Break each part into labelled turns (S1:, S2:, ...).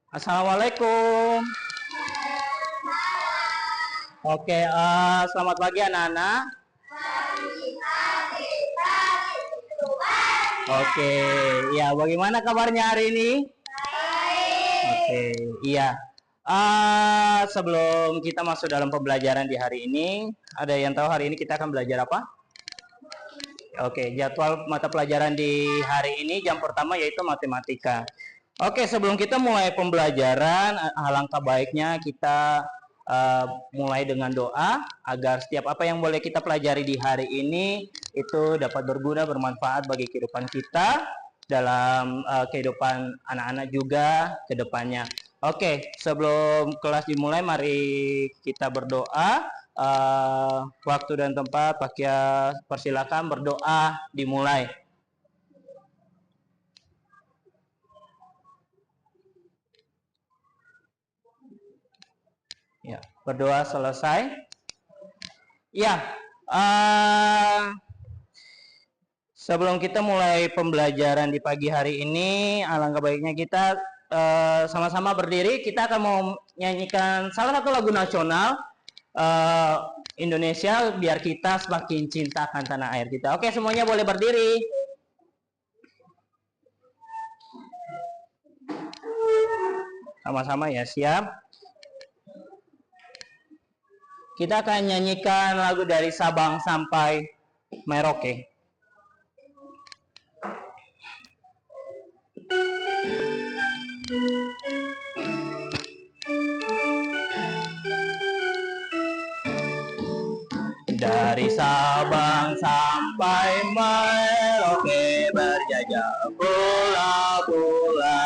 S1: Assalamualaikum. Oke, selamat pagi anak-anak. Oke, ya bagaimana kabarnya hari ini? Oke, iya. Sebelum kita masuk dalam pembelajaran di hari ini, ada yang tahu hari ini kita akan belajar apa? Oke, jadwal mata pelajaran di hari ini jam pertama yaitu matematika. Oke, sebelum kita mulai pembelajaran, alangkah baiknya kita mulai dengan doa agar setiap apa yang boleh kita pelajari di hari ini itu dapat berguna, bermanfaat bagi kehidupan kita dalam kehidupan anak-anak juga ke depannya. Oke, sebelum kelas dimulai, mari kita berdoa. Waktu dan tempat, persilakan berdoa dimulai. Ya, berdoa selesai. Ya, sebelum kita mulai pembelajaran di pagi hari ini, alangkah baiknya kita sama-sama berdiri. Kita akan mau nyanyikan salah satu lagu nasional Indonesia biar kita semakin cinta akan tanah air kita. Oke, semuanya boleh berdiri. Sama-sama ya, siap. Kita akan nyanyikan lagu dari Sabang sampai Merauke. Dari Sabang sampai Merauke berjajah bola-bola,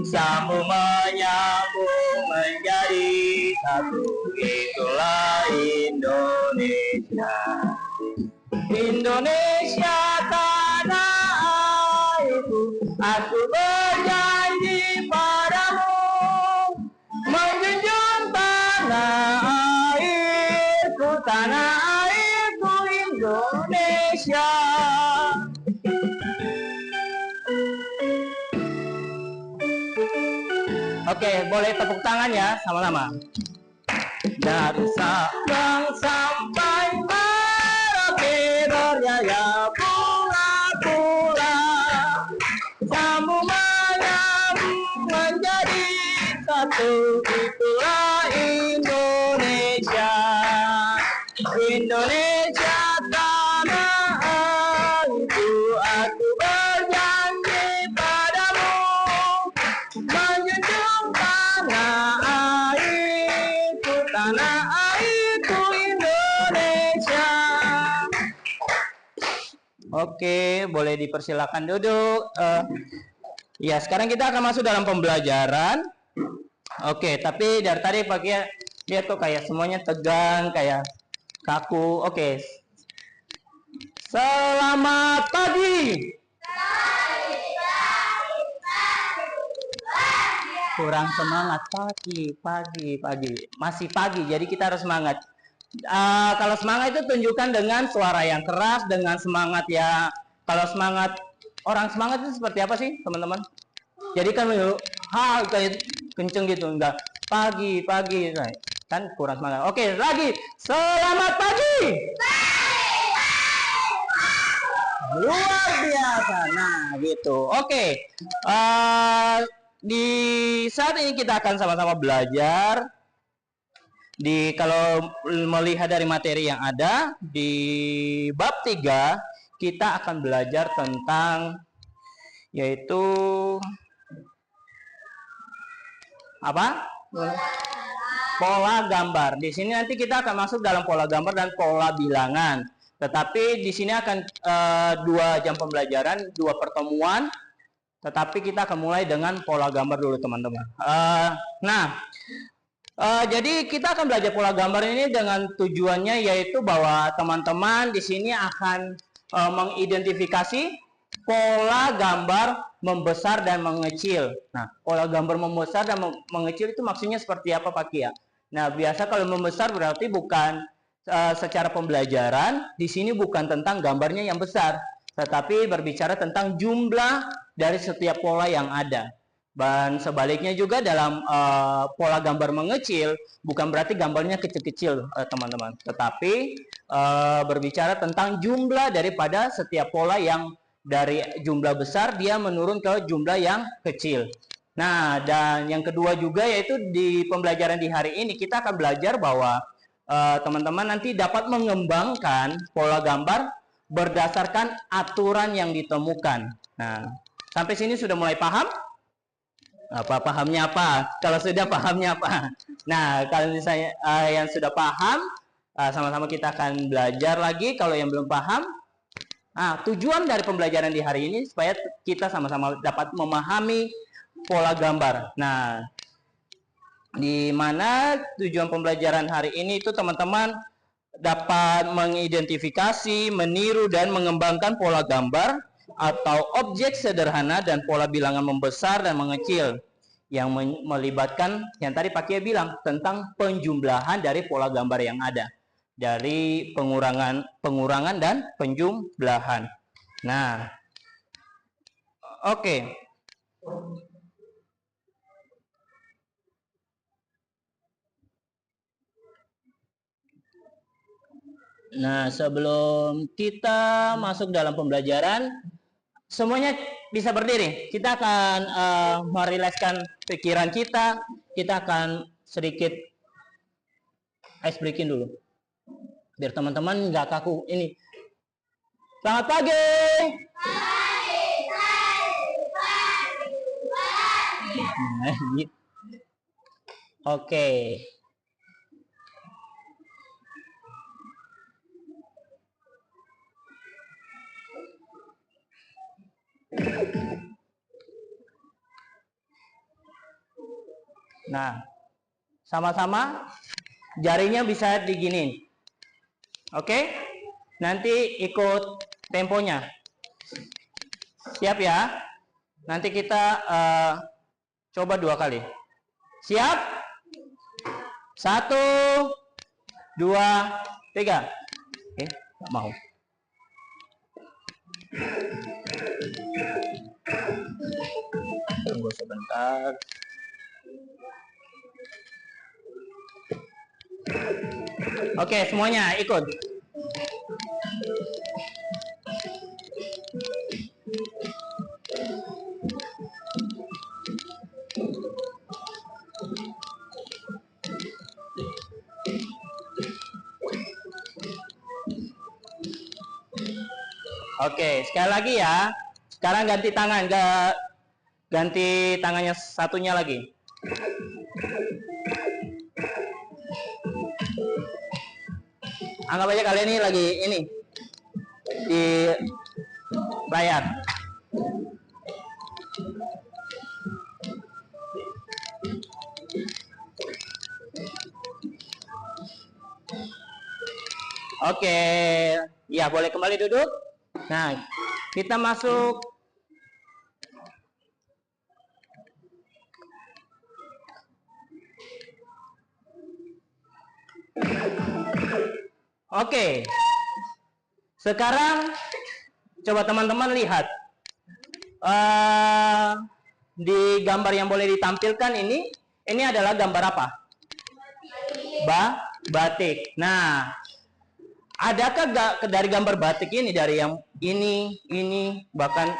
S1: sambung menyambung menjadi satu, itulah Indonesia. Indonesia tanah airku, aku berjanji padamu menjunjung tanah airku, tanah airku Indonesia. Oke, boleh tepuk tangan ya sama-sama. Dari Sabang sampai Merauke berjaya pula-pula, sambung menyambung menjadi satu, itulah Indonesia. Indonesia tanah airku, aku berjanji padamu menjunjung tanah airku, tanah airku Indonesia. Oke, boleh dipersilakan duduk. Ya, sekarang kita akan masuk dalam pembelajaran. Oke, tapi dari tadi pagi dia tuh kayak semuanya tegang, kayak kaku. Oke. Selamat pagi. Kurang semangat pagi. Masih pagi, jadi kita harus semangat. Kalau semangat itu tunjukkan dengan suara yang keras, dengan semangat ya. Kalau semangat, orang semangat itu seperti apa sih, teman-teman? Jadi kan kayak kenceng gitu, enggak pagi, kan kurang semangat. Oke, lagi. Selamat pagi. Luar biasa. Nah, gitu. Oke. Di saat ini kita akan sama-sama belajar. Kalau melihat dari materi yang ada di bab 3, kita akan belajar tentang yaitu apa? Pola gambar. Di sini nanti kita akan masuk dalam pola gambar dan pola bilangan. Tetapi di sini akan 2 jam pembelajaran, 2 pertemuan. Tetapi kita akan mulai dengan pola gambar dulu, teman-teman. Jadi kita akan belajar pola gambar ini dengan tujuannya yaitu bahwa teman-teman di sini akan mengidentifikasi pola gambar membesar dan mengecil. Nah, pola gambar membesar dan mengecil itu maksudnya seperti apa, Pak Kia? Nah, biasa kalau membesar berarti bukan secara pembelajaran, di sini bukan tentang gambarnya yang besar, tetapi berbicara tentang jumlah dari setiap pola yang ada. Dan sebaliknya juga dalam pola gambar mengecil, bukan berarti gambarnya kecil-kecil, teman-teman. Tetapi berbicara tentang jumlah daripada setiap pola yang dari jumlah besar, dia menurun ke jumlah yang kecil. Nah, dan yang kedua juga yaitu di pembelajaran di hari ini, kita akan belajar bahwa teman-teman nanti dapat mengembangkan pola gambar berdasarkan aturan yang ditemukan. Nah, sampai sini sudah mulai paham? Pahamnya apa? Kalau sudah pahamnya apa? Nah, kalau misalnya yang sudah paham, sama-sama kita akan belajar lagi. Kalau yang belum paham, tujuan dari pembelajaran di hari ini supaya kita sama-sama dapat memahami pola gambar. Nah, di mana tujuan pembelajaran hari ini itu teman-teman dapat mengidentifikasi, meniru, dan mengembangkan pola gambar atau objek sederhana dan pola bilangan membesar dan mengecil yang melibatkan yang tadi Pak Kia bilang tentang penjumlahan dari pola gambar yang ada, dari pengurangan dan penjumlahan. Nah, oke. Nah, sebelum kita masuk dalam pembelajaran, semuanya bisa berdiri. Kita akan merilekskan pikiran kita. Kita akan sedikit ice breaking dulu. Biar teman-teman nggak kaku. Ini. Selamat pagi. Pagi. Oke. Nah, sama-sama jarinya bisa diginin. Oke? Nanti ikut temponya. Siap ya? Nanti kita coba 2 kali. Siap? 1, 2, 3. Oke, nggak mau. Tunggu sebentar. Oke, semuanya ikut. Oke, sekali lagi ya. Sekarang ganti tangan, ganti tangannya satunya lagi. Anggap aja kalian ini lagi di layar. Oke, ya boleh kembali duduk. Nah, kita masuk Oke. Sekarang coba teman-teman lihat di gambar yang boleh ditampilkan ini adalah gambar apa? Batik. Nah, adakah dari gambar batik ini, dari yang ini bahkan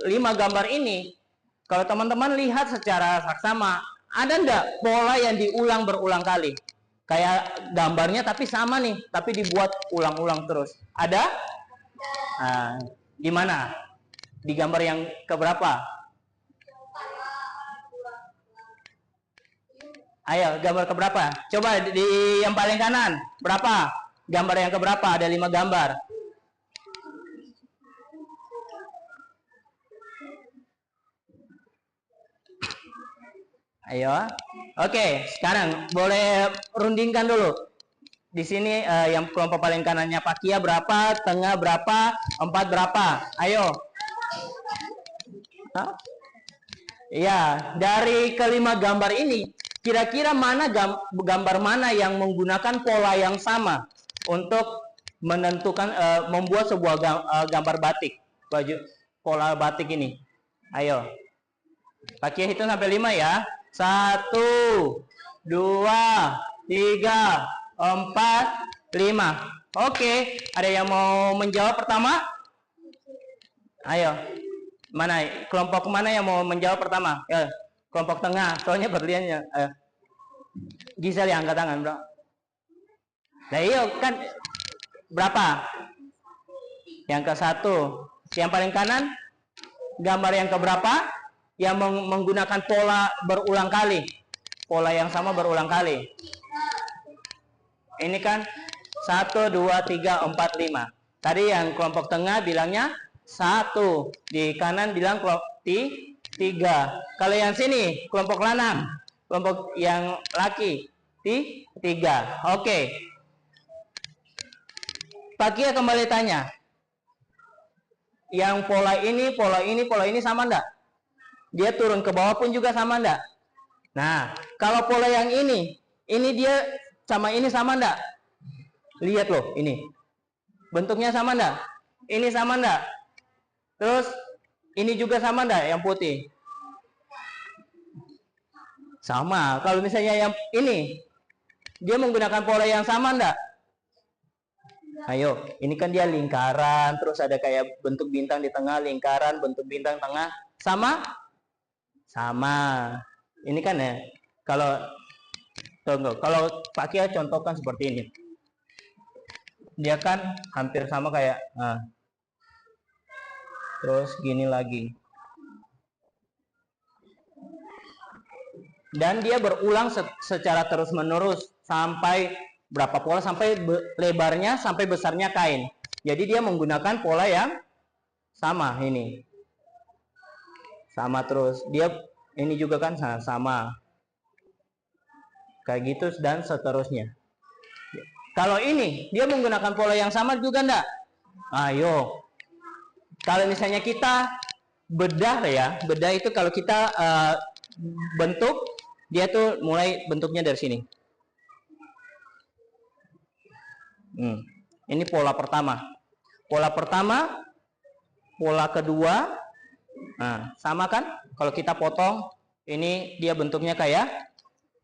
S1: 5 gambar ini, kalau teman-teman lihat secara saksama, ada enggak pola yang diulang berulang kali? Kayak gambarnya tapi sama nih, tapi dibuat ulang-ulang terus. Ada? Nah, di mana? Di gambar yang keberapa? Ayo, gambar keberapa? Coba di yang paling kanan. Berapa? Gambar yang keberapa? Ada 5 gambar. Ayo. Oke, sekarang boleh rundingkan dulu. Di sini yang kelompok paling kanannya Pak Kia berapa, tengah berapa, 4 berapa? Ayo. Iya, dari kelima gambar ini, kira-kira mana gambar mana yang menggunakan pola yang sama untuk menentukan membuat sebuah gambar batik? baju pola batik ini? Ayo. Pak Kia hitung sampai 5 ya. 1, 2, 3, 4, 5. Oke, ada yang mau menjawab pertama? Ayo. Mana? Kelompok mana yang mau menjawab pertama? Ya, kelompok tengah. Soalnya berliannya. Gisel yang angkat tangan, bro. Nah, iya kan berapa? Yang ke-1. Yang paling kanan, gambar yang keberapa? Yang menggunakan pola berulang kali. Pola yang sama berulang kali. Ini kan 1, 2, 3, 4, 5. Tadi yang kelompok tengah bilangnya 1. Di kanan bilang kelompok 3. Kalau yang sini, kelompok lanang. Kelompok yang laki, 3. Oke. Pak Kia kembali tanya. Yang pola ini sama enggak? Dia turun ke bawah pun juga sama enggak? Nah, kalau pola yang ini dia sama ini sama enggak? Lihat loh, ini. Bentuknya sama enggak? Ini sama enggak? Terus, ini juga sama enggak yang putih? Sama. Kalau misalnya yang ini, dia menggunakan pola yang sama enggak? Ayo, ini kan dia lingkaran, terus ada kayak bentuk bintang di tengah, lingkaran, bentuk bintang tengah. Sama? Sama. Ini kan ya, kalau Pak Kia contohkan seperti ini. Dia kan hampir sama kayak, terus gini lagi. Dan dia berulang secara terus-menerus sampai berapa pola, sampai lebarnya, sampai besarnya kain. Jadi dia menggunakan pola yang sama ini. Sama terus. Dia ini juga kan sama. Kayak gitu dan seterusnya. Kalau ini, dia menggunakan pola yang sama juga enggak? Ayo. Kalau misalnya kita bedah ya, bedah itu kalau kita bentuk, dia tuh mulai bentuknya dari sini. Ini pola pertama. Pola pertama, pola kedua, nah, sama kan? Kalau kita potong, ini dia bentuknya kayak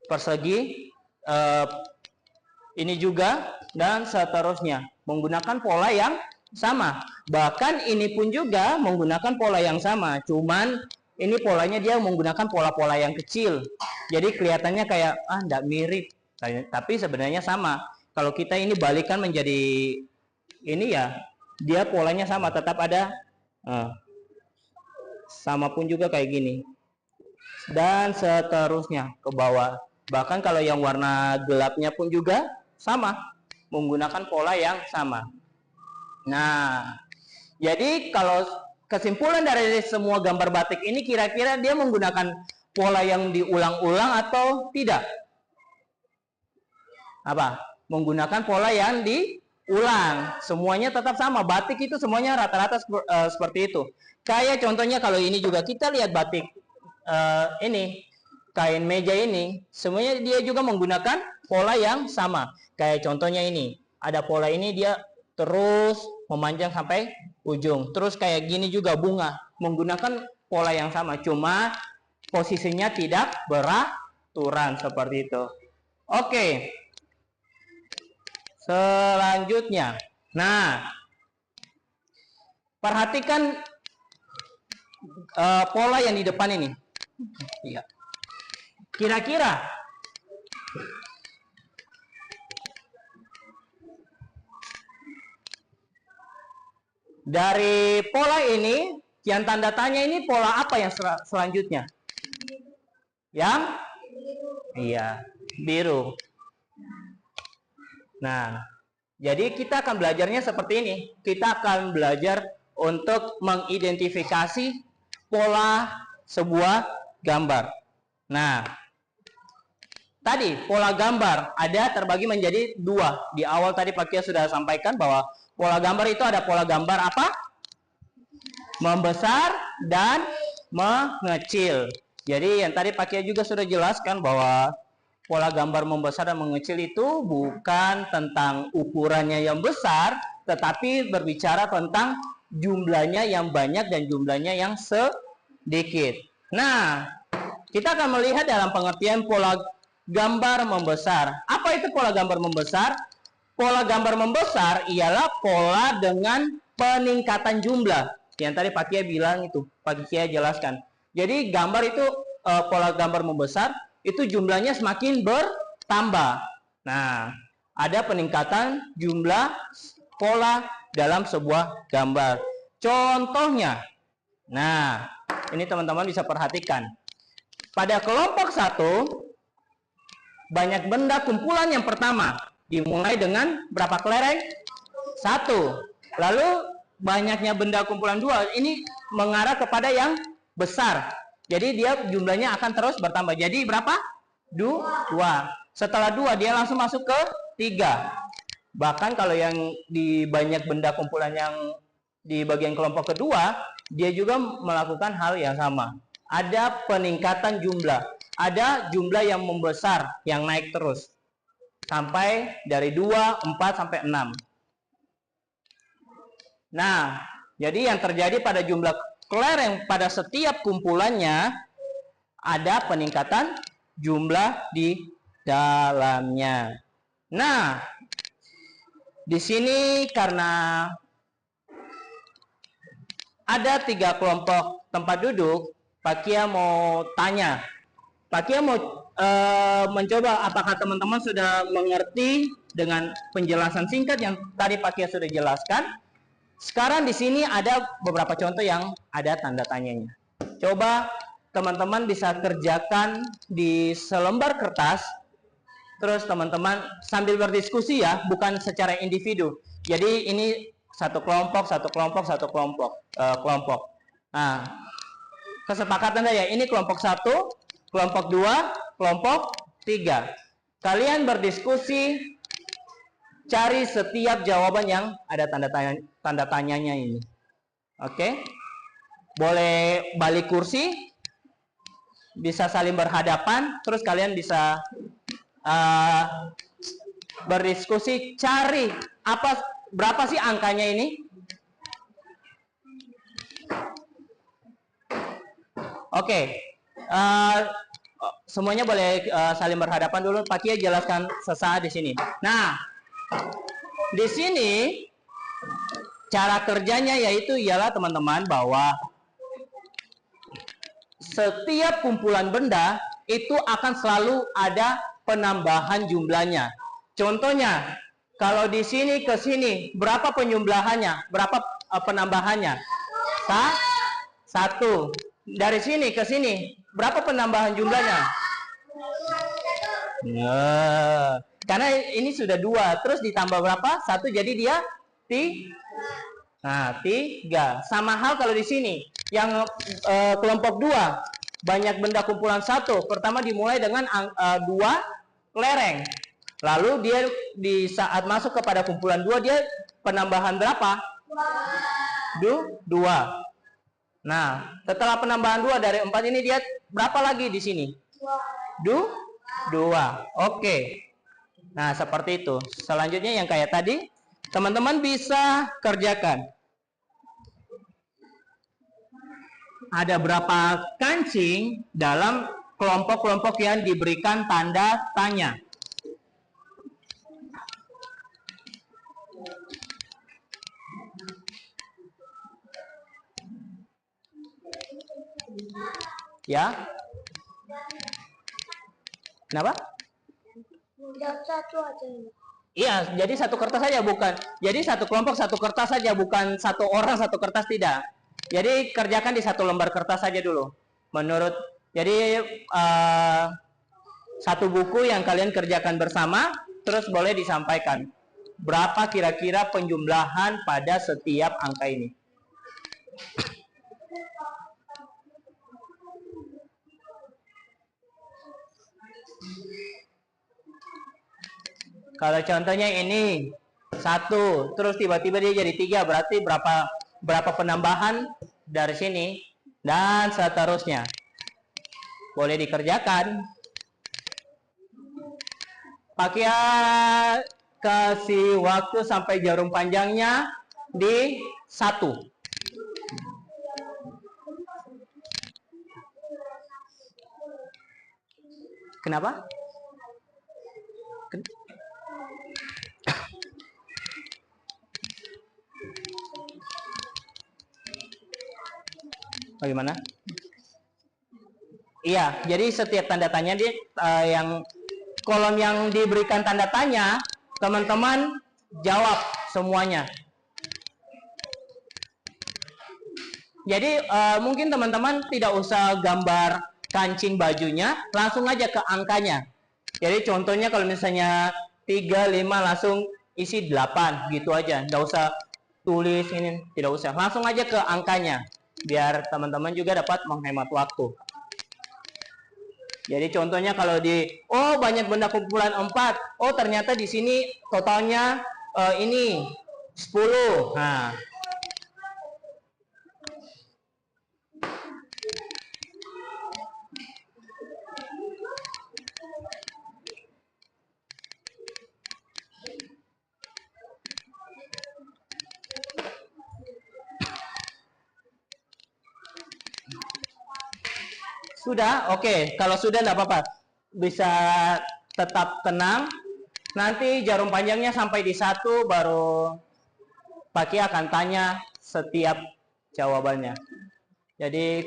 S1: persegi, ini juga, dan seterusnya. Menggunakan pola yang sama. Bahkan ini pun juga menggunakan pola yang sama. Cuman ini polanya dia menggunakan pola-pola yang kecil. Jadi kelihatannya kayak, enggak mirip. Tapi sebenarnya sama. Kalau kita ini balikan menjadi ini ya, dia polanya sama. Tetap ada, sama pun juga kayak gini. Dan seterusnya ke bawah. Bahkan kalau yang warna gelapnya pun juga sama, menggunakan pola yang sama. Nah, jadi kalau kesimpulan dari semua gambar batik ini, kira-kira dia menggunakan pola yang diulang-ulang atau tidak? Apa? Menggunakan pola yang diulang. Semuanya tetap sama. Batik itu semuanya rata-rata seperti itu. Kayak contohnya kalau ini juga kita lihat batik ini, kain meja ini, semuanya dia juga menggunakan pola yang sama. Kayak contohnya ini, ada pola ini dia terus memanjang sampai ujung. Terus kayak gini juga bunga, menggunakan pola yang sama, cuma posisinya tidak beraturan seperti itu. Oke. Selanjutnya. Nah, perhatikan pola yang di depan ini. Iya. Kira-kira dari pola ini, yang tanda tanya ini pola apa yang selanjutnya? Yang? Iya, biru. Nah, jadi kita akan belajarnya seperti ini. Kita akan belajar untuk mengidentifikasi pola sebuah gambar. Nah, tadi pola gambar ada terbagi menjadi 2. Di awal tadi Pak Kia sudah sampaikan bahwa pola gambar itu ada pola gambar apa? Membesar dan mengecil. Jadi yang tadi Pak Kia juga sudah jelaskan bahwa pola gambar membesar dan mengecil itu bukan tentang ukurannya yang besar, tetapi berbicara tentang jumlahnya yang banyak dan jumlahnya yang sedikit. Nah, kita akan melihat dalam pengertian pola gambar membesar. Apa itu pola gambar membesar? Pola gambar membesar ialah pola dengan peningkatan jumlah. Yang tadi Pak Kia bilang itu, Pak Kia jelaskan. Jadi gambar itu pola gambar membesar itu jumlahnya semakin bertambah. Nah, ada peningkatan jumlah pola dalam sebuah gambar. Contohnya, nah, ini teman-teman bisa perhatikan. Pada kelompok 1, banyak benda kumpulan yang pertama. Dimulai dengan berapa kelereng? 1. Lalu, banyaknya benda kumpulan 2. Ini mengarah kepada yang besar. Jadi, dia jumlahnya akan terus bertambah. Jadi, berapa? 2. Setelah 2, dia langsung masuk ke 3. Bahkan kalau yang di banyak benda kumpulan yang di bagian kelompok kedua, dia juga melakukan hal yang sama. Ada peningkatan jumlah. Ada jumlah yang membesar, yang naik terus. Sampai dari 2, 4, sampai 6. Nah, jadi yang terjadi pada jumlah kelereng pada setiap kumpulannya, ada peningkatan jumlah di dalamnya. Nah, di sini karena ada 3 kelompok tempat duduk, Pak Kia mau tanya. Pak Kia mau mencoba apakah teman-teman sudah mengerti dengan penjelasan singkat yang tadi Pak Kia sudah jelaskan. Sekarang di sini ada beberapa contoh yang ada tanda tanyanya. Coba teman-teman bisa kerjakan di selembar kertas. Terus teman-teman sambil berdiskusi ya, bukan secara individu. Jadi ini satu kelompok. Nah, kesepakatan ya, ini kelompok 1, kelompok 2, kelompok 3. Kalian berdiskusi, cari setiap jawaban yang ada tanda tanyanya ini. Oke? Boleh balik kursi, bisa saling berhadapan, terus kalian bisa berdiskusi, cari berapa sih angkanya ini. Oke, semuanya boleh saling berhadapan dulu. Pak Kia jelaskan sesaat di sini. Nah, di sini cara kerjanya ialah teman-teman bahwa setiap kumpulan benda itu akan selalu ada penambahan jumlahnya. Contohnya, kalau di sini ke sini, berapa penjumlahannya? Berapa penambahannya? 1. Dari sini ke sini, berapa penambahan jumlahnya? Nah, karena ini sudah 2, terus ditambah berapa? 1, jadi dia 3. Sama hal kalau di sini, yang kelompok 2, banyak benda kumpulan 1. Pertama dimulai dengan 2 kelereng. Lalu dia di saat masuk kepada kumpulan 2, dia penambahan berapa? 2. Nah, setelah penambahan 2 dari 4 ini, dia berapa lagi di sini? 2. Oke. Nah, seperti itu. Selanjutnya yang kayak tadi, teman-teman bisa kerjakan. Ada berapa kancing dalam kelompok-kelompok yang diberikan tanda tanya? Ya? Kenapa?
S2: Satu aja.
S1: Iya, jadi satu kertas saja, bukan. Jadi satu kelompok satu kertas saja, bukan satu orang satu kertas, tidak. Jadi kerjakan di satu lembar kertas saja dulu. Jadi satu buku yang kalian kerjakan bersama, terus boleh disampaikan. Berapa kira-kira penjumlahan pada setiap angka ini? Kalau contohnya ini 1, terus tiba-tiba dia jadi 3, berarti berapa penambahan dari sini, dan seterusnya. Boleh dikerjakan. Pak Kia kasih waktu sampai jarum panjangnya di 1. Kenapa? Bagaimana? Iya, jadi setiap tanda tanya yang kolom yang diberikan tanda tanya, teman-teman jawab semuanya. Jadi mungkin teman-teman tidak usah gambar kancing bajunya, langsung aja ke angkanya. Jadi contohnya kalau misalnya 3, 5 langsung isi 8 gitu aja. Nggak usah tulis ini, tidak usah. Langsung aja ke angkanya. Biar teman-teman juga dapat menghemat waktu. Jadi contohnya kalau oh banyak benda kumpulan 4. Oh ternyata di sini totalnya ini 10. Nah. Sudah? Oke. Kalau sudah enggak apa-apa. Bisa tetap tenang. Nanti jarum panjangnya sampai di 1 baru Pak Ki akan tanya setiap jawabannya. Jadi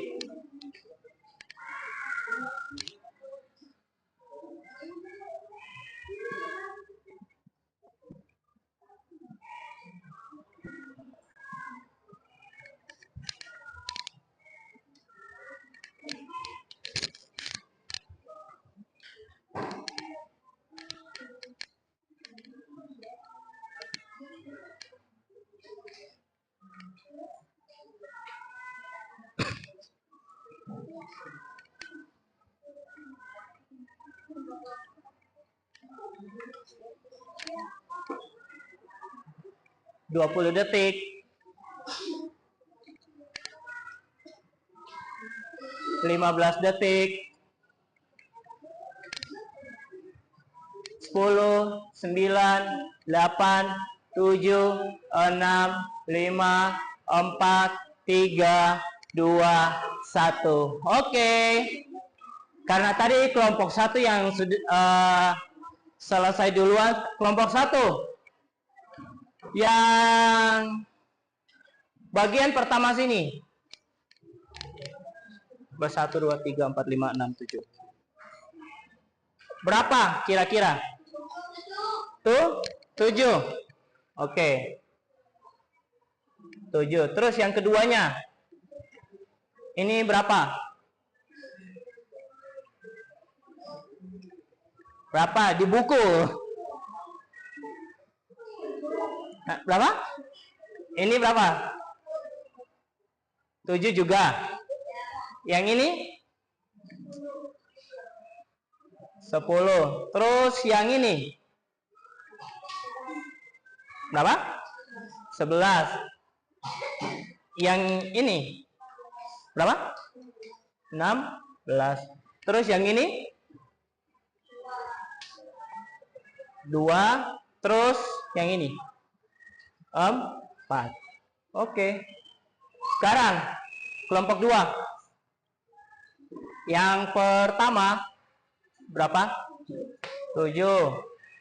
S1: ...20 detik. 15 detik. 10, 9, 8, 7, 6, 5, 4, 3, 2, 1. Oke. Karena tadi kelompok 1 yang selesai duluan, kelompok 1 yang bagian pertama sini. 1, 2, 3, 4, 5, 6, 7. Berapa kira-kira? Tuh, 7. Oke. 7. Terus yang keduanya. Ini berapa? Berapa di buku? Nah, berapa? Ini berapa? 7 juga. Yang ini? 10. Terus yang ini? Berapa? 11. Yang ini? Berapa? 16. Terus yang ini? 2. Terus yang ini? 4. Oke. Sekarang kelompok 2. Yang pertama berapa? 7.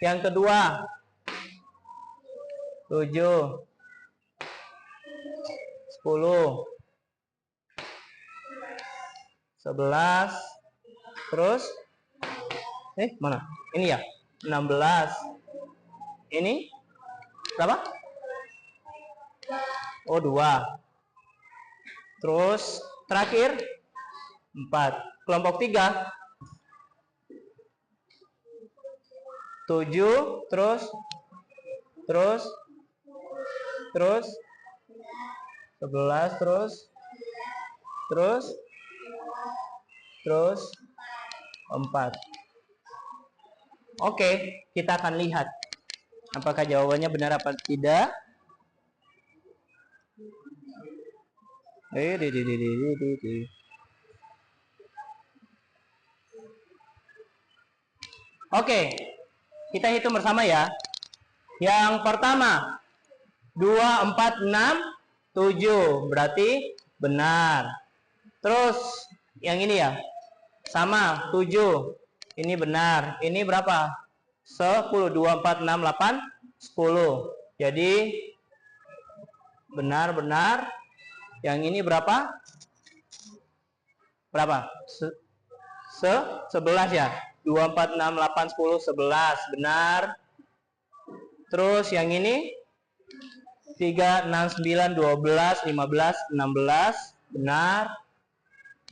S1: Yang kedua 7. 10. 11. Terus mana? Ini ya? 16. Ini berapa? Oh, 2. Terus terakhir 4. Kelompok 3 7. Terus 11. Terus 4. Oke, kita akan lihat apakah jawabannya benar apa tidak. Oke, kita hitung bersama ya. Yang pertama 2, 4, 6, 7. Berarti benar. Terus yang ini ya, sama 7. Ini benar. Ini berapa? 10. 2, 4, 6, 8, 10. Jadi benar. Yang ini berapa? Berapa? 11 ya. 2, 4, 6, 8, 10, 11. Benar. Terus yang ini 3, 6, 9, 12, 15, 16. Benar.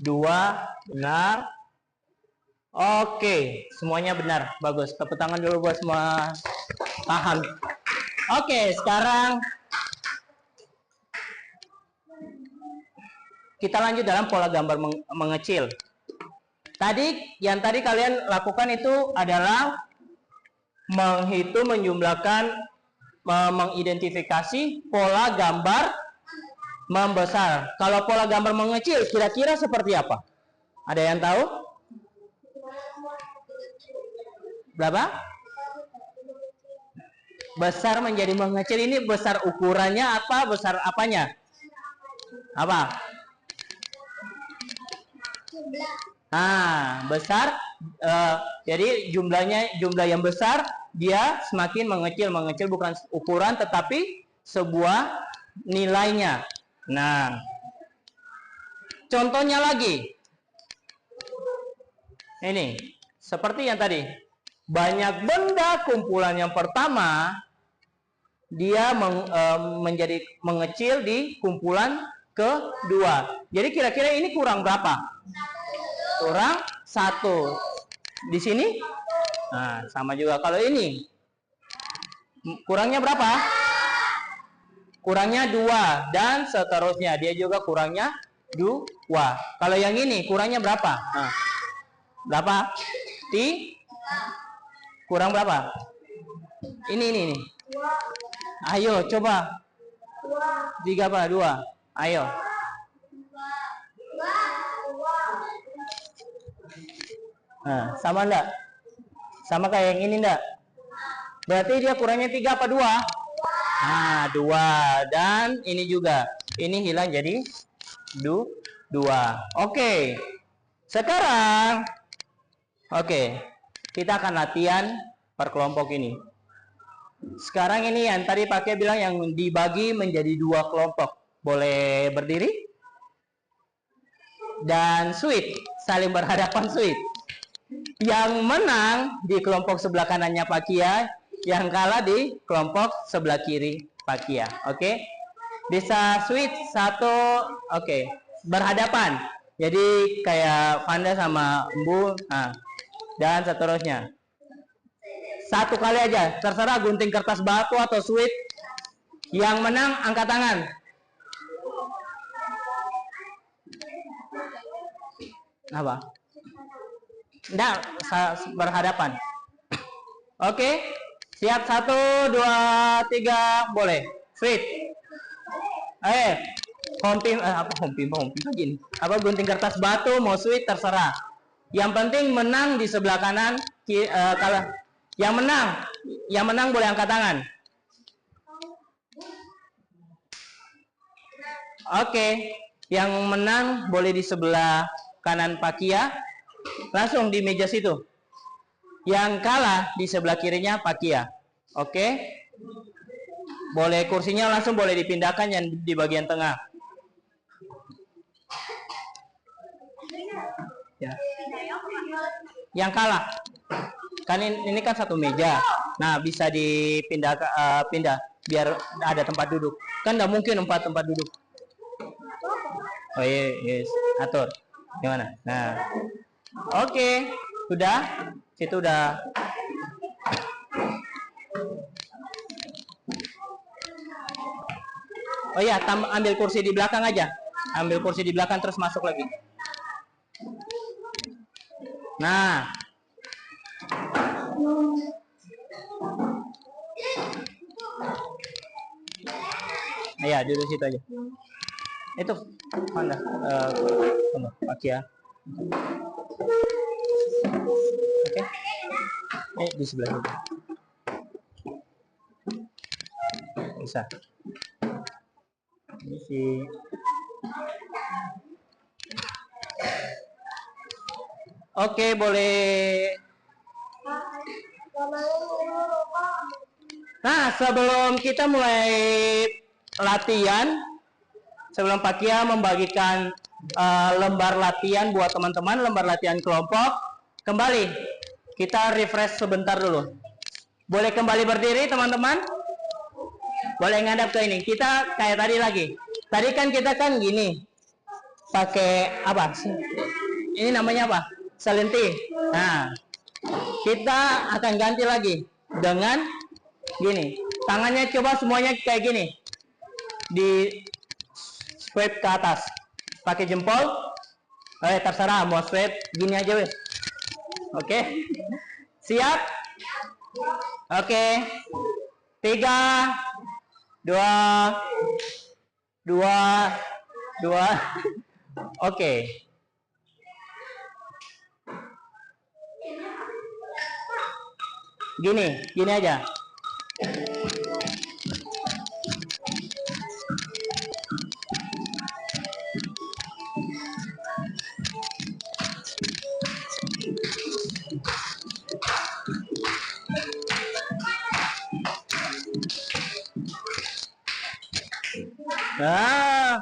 S1: 2. Benar. Oke, semuanya benar. Bagus. Tepuk tangan dulu buat semua paham. Oke, sekarang kita lanjut dalam pola gambar mengecil. Yang tadi kalian lakukan itu adalah menghitung, menjumlahkan, mengidentifikasi pola gambar membesar. Kalau pola gambar mengecil, kira-kira seperti apa? Ada yang tahu? Berapa? Besar menjadi mengecil, ini besar ukurannya apa? Besar apanya? Apa? Besar. Jadi jumlah yang besar, dia semakin mengecil, bukan ukuran tetapi sebuah nilainya. Nah, contohnya lagi. Ini seperti yang tadi. Banyak benda kumpulan yang pertama dia menjadi mengecil di kumpulan kedua. Jadi kira-kira ini kurang berapa? Kurang 1. Di sini? Nah, sama juga. Kalau ini kurangnya berapa? Kurangnya 2 dan seterusnya. Dia juga kurangnya 2. Kalau yang ini kurangnya berapa? Nah, berapa? Kurang berapa? Ini. Ayo coba. 3 apa? 2. Ayo. Nah, sama enggak? Sama kayak yang ini enggak? Berarti dia kurangnya 3 apa 2? Nah, 2. Dan ini juga. Ini hilang jadi 2. Oke. Sekarang kita akan latihan per kelompok ini. Sekarang ini yang tadi pakai bilang yang dibagi menjadi 2 kelompok. Boleh berdiri? Dan sweet, saling berhadapan sweet. Yang menang di kelompok sebelah kanannya Pak Kia, yang kalah di kelompok sebelah kiri Pak Kia. Oke? Bisa sweet 1, berhadapan. Jadi kayak Panda sama Embu, dan seterusnya. 1 kali aja, terserah gunting kertas batu atau sweet. Yang menang angkat tangan. Apa? Enggak, berhadapan. Oke, siap 1, 2, 3, boleh. Sweet. Hompim gini. Apa gunting kertas batu mau sweet terserah. Yang penting menang di sebelah kanan. Kalau yang menang boleh angkat tangan. Oke, yang menang boleh di sebelah kanan Pak Kia. Langsung di meja situ. Yang kalah di sebelah kirinya Pak Kia. Oke. Boleh kursinya langsung boleh dipindahkan yang di bagian tengah. Ya. Yang kalah. Kan ini kan satu meja. Nah, bisa dipindah biar ada tempat duduk. Kan nggak mungkin 4 tempat duduk. Oh iya, yes. Atur. Gimana? Nah. Oke, sudah. Situ udah. Oh iya, ambil kursi di belakang aja. Ambil kursi di belakang terus masuk lagi. Nah. Iya, duduk situ aja. Itu mana? Pak Kia. Oke. Di sebelah itu. Bisa. Ini sih. Oke, boleh Nah, sebelum kita mulai latihan, sebelum Pak Kia membagikan lembar latihan buat teman-teman, lembar latihan kelompok, kembali kita refresh sebentar dulu. Boleh kembali berdiri teman-teman? Boleh ngadap ke ini. Kita kayak tadi lagi. Tadi kan kita kan gini, pakai apa? Ini namanya apa? Selenting. Nah, kita akan ganti lagi dengan gini. Tangannya coba semuanya kayak gini. Di swipe ke atas. Pakai jempol. Terserah mau swipe gini aja wes. Oke. Siap? Oke. 3 2 2 2. Oke. Gini aja. Nah,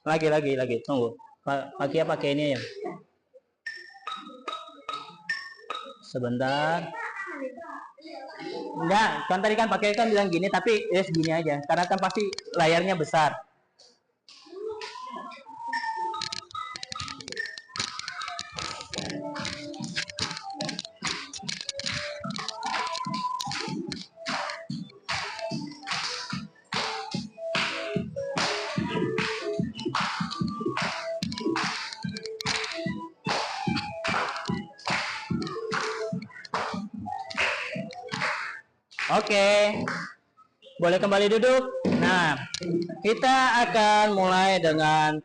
S1: lagi, tunggu. Pakai ini ya. Sebentar. Enggak, kan tadi kan pakai kan bilang gini, tapi segini aja. Karena kan pasti layarnya besar. Oke. Boleh kembali duduk. Nah, kita akan mulai dengan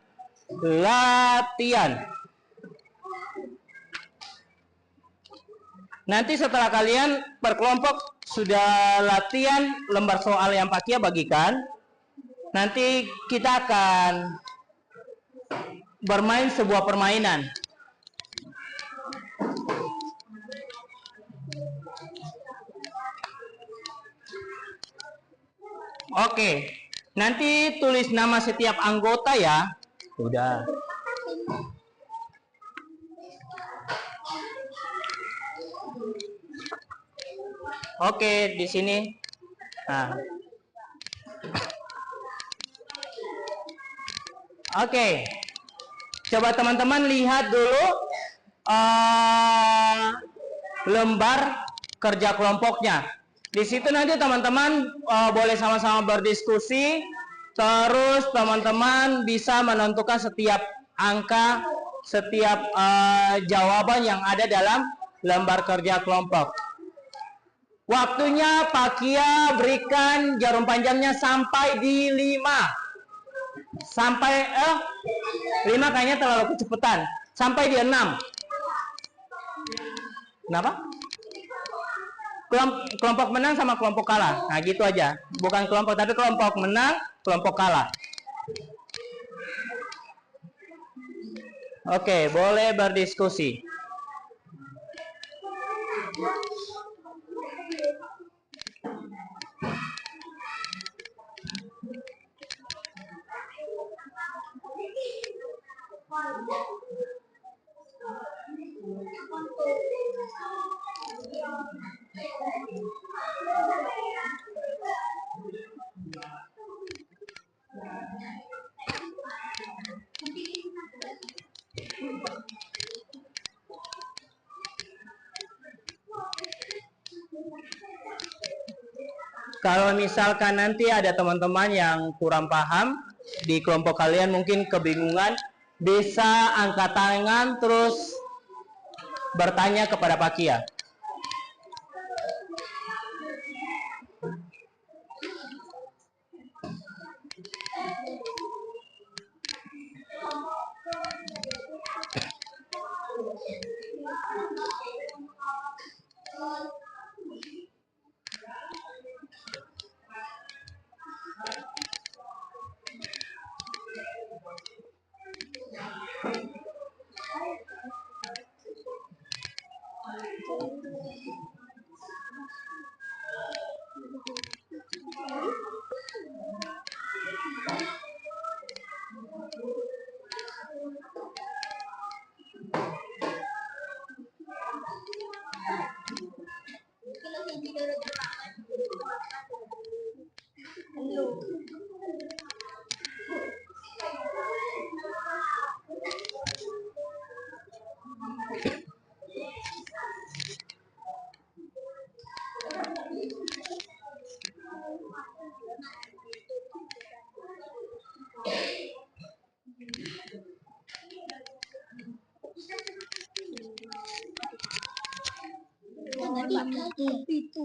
S1: latihan. Nanti setelah kalian per kelompok sudah latihan lembar soal yang Pak Kia bagikan, nanti kita akan bermain sebuah permainan. Oke, nanti tulis nama setiap anggota ya. Udah. Oke, di sini. Nah. Oke. Coba teman-teman lihat dulu lembar kerja kelompoknya. Di situ nanti teman-teman boleh sama-sama berdiskusi, terus teman-teman bisa menentukan setiap angka, setiap jawaban yang ada dalam lembar kerja kelompok. Waktunya Pak Kia berikan jarum panjangnya sampai di 5. Sampai 5 kayaknya terlalu kecepatan. Sampai di 6. Kenapa? Kelompok menang sama kelompok kalah. Nah, gitu aja. Bukan kelompok, tapi kelompok menang, kelompok kalah. Oke, boleh berdiskusi. Kalau misalkan nanti ada teman-teman yang kurang paham di kelompok kalian, mungkin kebingungan, bisa angkat tangan terus bertanya kepada Pak Kia.
S2: Itu.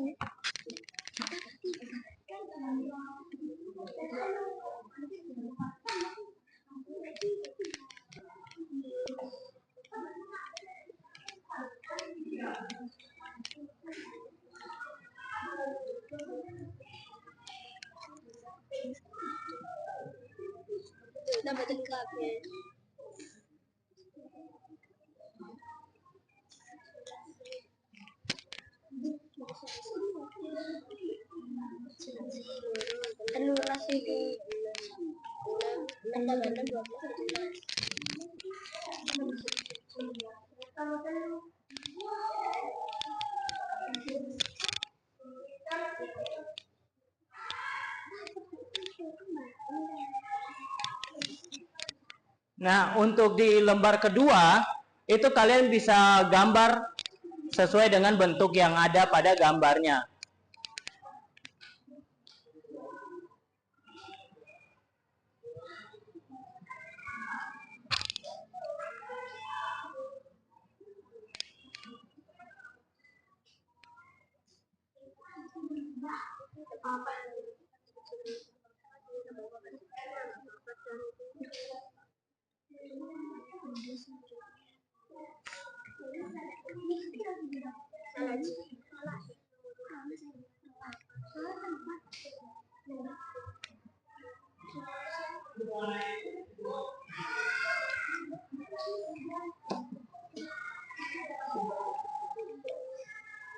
S2: Nama lengkapnya. Telur nasi di anda-anda 12.
S1: Nah, untuk di lembar kedua, itu kalian bisa gambar sesuai dengan bentuk yang ada pada gambarnya.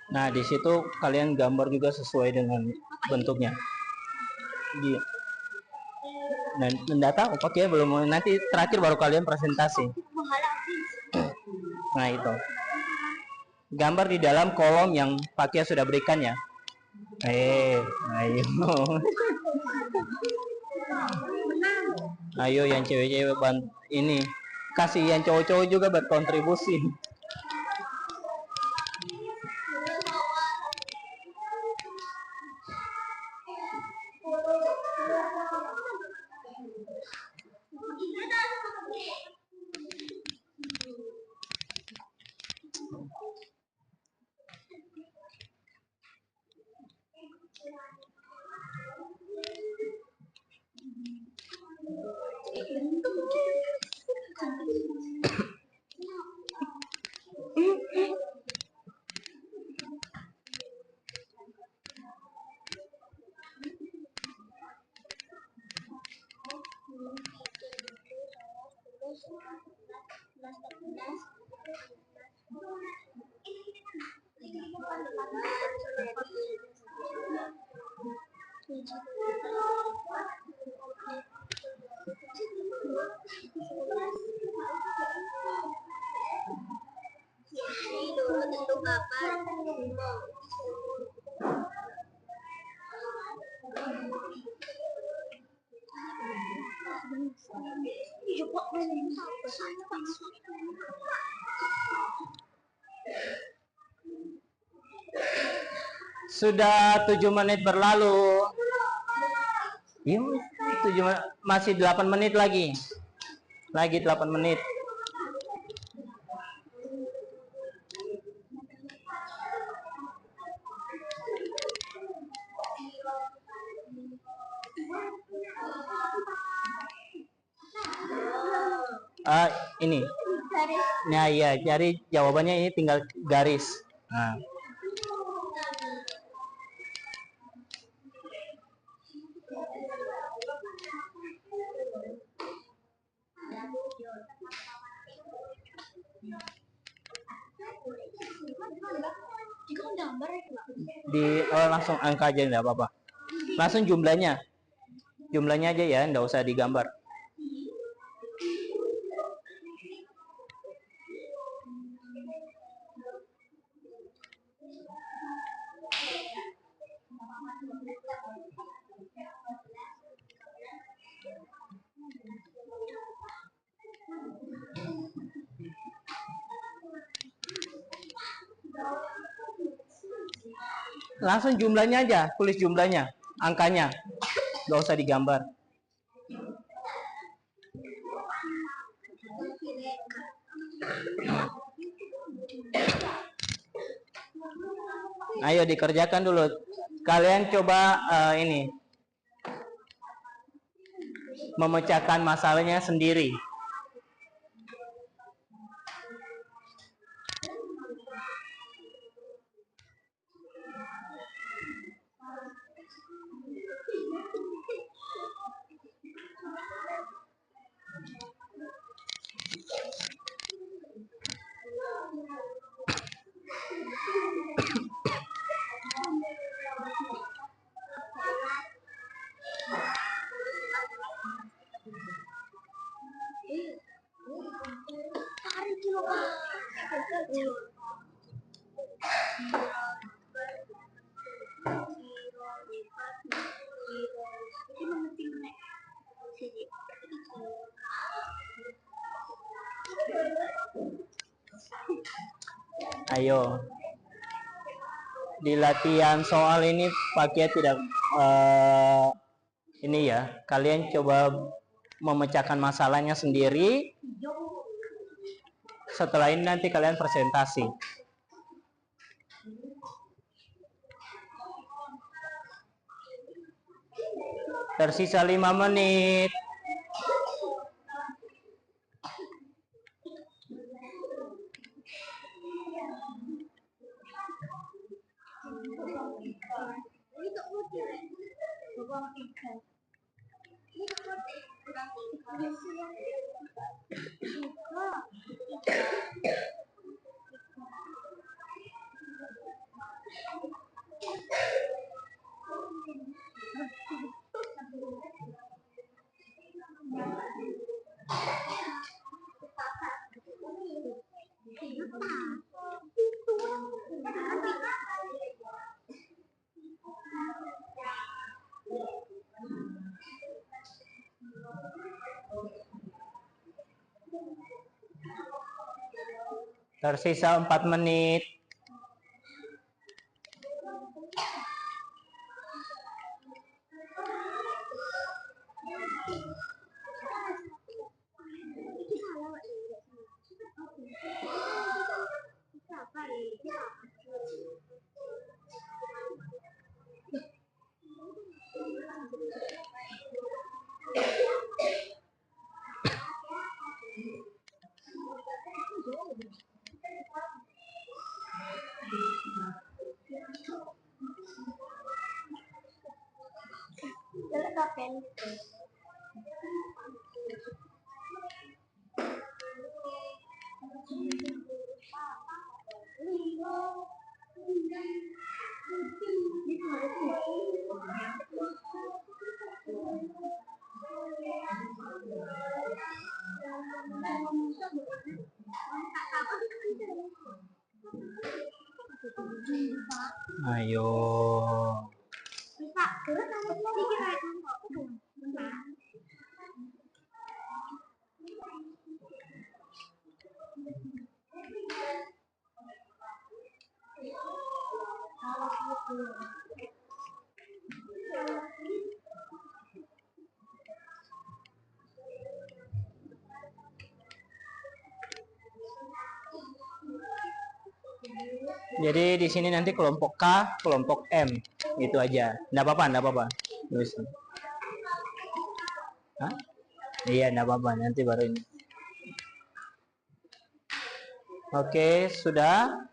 S1: Nah, di situ kalian gambar juga sesuai dengan bentuknya. Dan mendata oke, belum, nanti terakhir baru kalian presentasi. Nah, itu gambar di dalam kolom yang Pakia sudah berikan ya. Ayo. Ayo yang cewek-cewek ini kasih yang cowok-cowok juga berkontribusi. Sudah 7 menit berlalu. Iya, 7, masih 8 menit lagi. Lagi 8 menit. Ini. Nah, iya, cari jawabannya ini tinggal garis. Nah. Langsung angka aja enggak apa-apa. Langsung jumlahnya aja ya, enggak usah digambar. Langsung jumlahnya aja, tulis jumlahnya, angkanya, nggak usah digambar. Ayo dikerjakan dulu. Kalian coba ini memecahkan masalahnya sendiri. Ayo. Di latihan soal ini pakai tidak ini ya. Kalian coba memecahkan masalahnya sendiri. Setelah ini nanti kalian presentasi. Tersisa 5 menit. Tersisa 4 menit. Ayo. Jadi di sini nanti kelompok K, kelompok M, gitu aja. Nggak apa-apa, nggak apa-apa. Hah? Iya, nggak apa-apa. Nanti baru ini. Oke, sudah.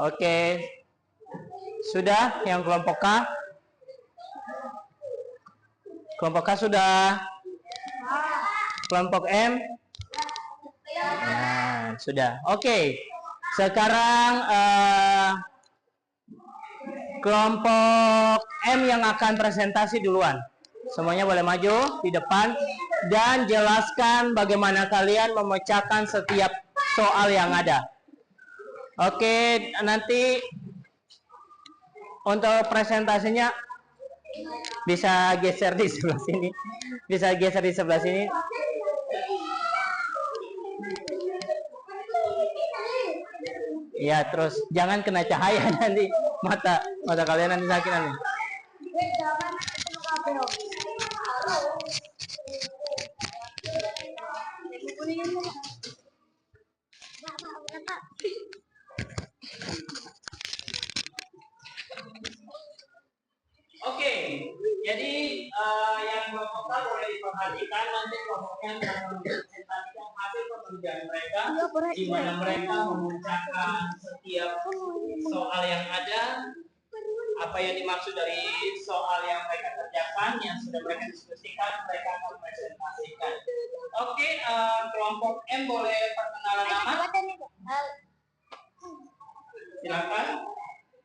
S1: Oke. Sudah yang kelompok K? Kelompok K sudah? Kelompok M? Nah, sudah. Oke. Sekarang Kelompok M yang akan presentasi duluan. Semuanya boleh maju di depan dan jelaskan bagaimana kalian memecahkan setiap soal yang ada. Oke, nanti untuk presentasinya bisa geser di sebelah sini. Bisa geser di sebelah sini. Ya, terus jangan kena cahaya nanti mata kalian nanti sakit nanti. Oke, jadi yang kelompok boleh diperhatikan nanti kelompoknya akan mempresentasikan hasil penelitian mereka, di mana mereka memecahkan setiap soal yang ada, apa yang dimaksud dari soal yang mereka kerjakan, yang sudah mereka diskusikan, mereka akan presentasikan. Oke, kelompok M boleh perkenalan nama. Silakan.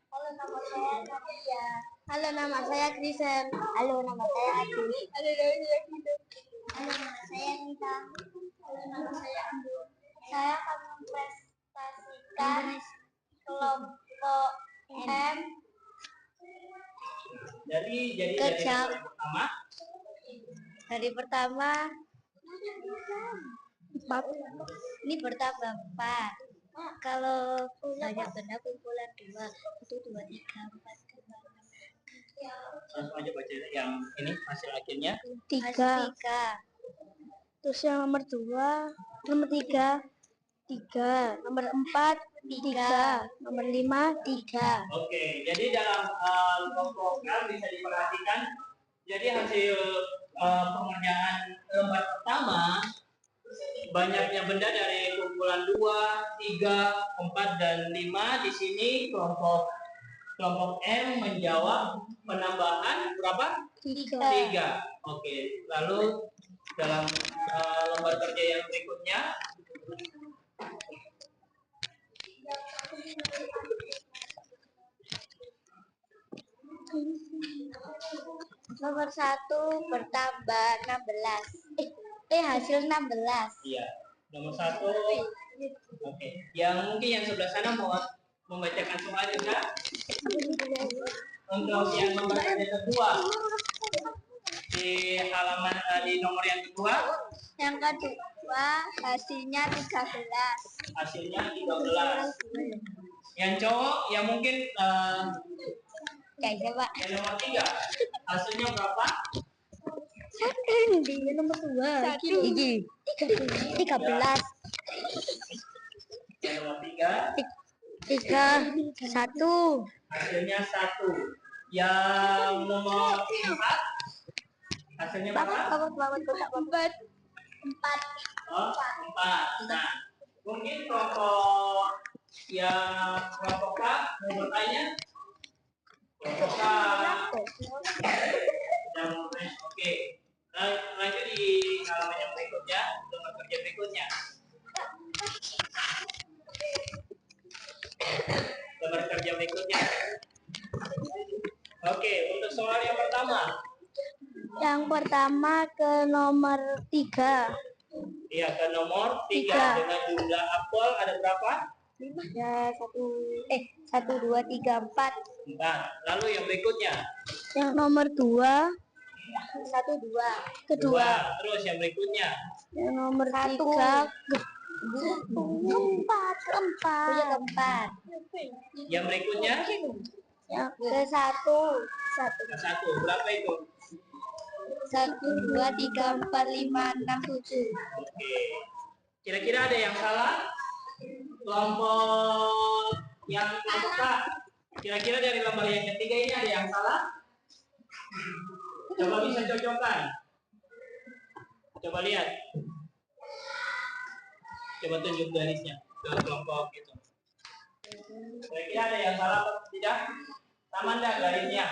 S2: Halo, nama saya Nadia. Halo, nama saya Krisen. Halo, nama saya Adi. Halo, nama saya Kido. Halo, nama saya Nita. Halo, nama saya Ambu. Saya akan mempresentasikan kelompok M.
S1: Jadi
S2: Kejam.
S1: dari
S2: pertama 4. Ini bertambah 4. Kalau banyak benda kumpulan 2 itu 2, 3, 4, 5, 6.
S1: Langsung aja baca yang ini hasil akhirnya.
S2: 3. Terus yang nomor 2, nomor 3, 3, nomor 4, 3, nomor 5, 3.
S1: Oke, jadi dalam kelompok L bisa diperhatikan. Jadi hasil pengerjaan lembar pertama, banyaknya benda dari kumpulan 2, 3, 4, dan 5. Di sini kelompok M menjawab penambahan berapa? 3. Oke, lalu dalam lembar kerja yang berikutnya,
S2: Nomor 1 bertambah 16. Hasil 16.
S1: iya, nomor 1. Oke, yang mungkin yang sebelah sana mau membacakan soal juga. Untuk yang nomor yang kedua, di halaman di nomor yang kedua.
S2: Yang kedua hasilnya 13.
S1: Hasilnya 13. Yang cowok yang mungkin
S2: Kayaknya Pak.
S1: yang nomor 3 hasilnya berapa?
S2: Di nomor 2. Gigi. 13.
S1: Yang nomor 3
S2: 1.
S1: hasilnya 1. Yang nomor 4 hasilnya berapa?
S2: 4.
S1: Oh, 4. Nah, mungkin kelompok K mau bertanya. Kelompok K yang oke. Lanjut di halaman yang berikutnya, lembar kerja berikutnya. Lembar kerja berikutnya. Oke, untuk soal yang pertama.
S2: Yang pertama ke nomor 3.
S1: Iya, ke nomor 3 dengan jumlah apel ada berapa?
S2: 5. Ya, 1, 2, 3, 4.
S1: 4. Lalu yang berikutnya.
S2: Yang nomor 2. 1, 2. Kedua.
S1: Terus yang berikutnya.
S2: Yang nomor 3. Keempat.
S1: Yang berikutnya.
S2: Yang ke 1.
S1: Ke 1. Berapa itu?
S2: 1, 2, 3, 4, 5, 6, 7.
S1: Oke. Kira-kira ada yang salah? Kelompok K. Kira-kira dari lembar yang ketiga ini ada yang salah? Coba bisa cocokkan. Coba lihat. Coba tunjuk garisnya ke kelompok itu. Kira-kira ada yang salah atau tidak? Sama enggak garisnya?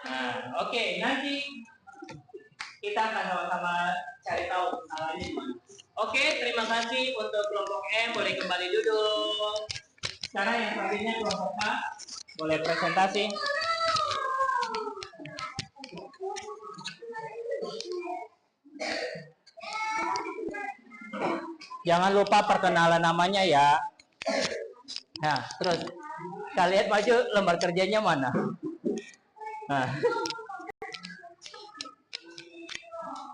S1: Nah, oke. Nanti kita akan sama-sama cari tahu salahnya di mana. Oke, terima kasih untuk kelompok M. Boleh kembali duduk. Sekarang yang selanjutnya kelompok K. Boleh presentasi. Jangan lupa perkenalan namanya ya. Nah, terus kita lihat maju lembar kerjanya mana. Nah.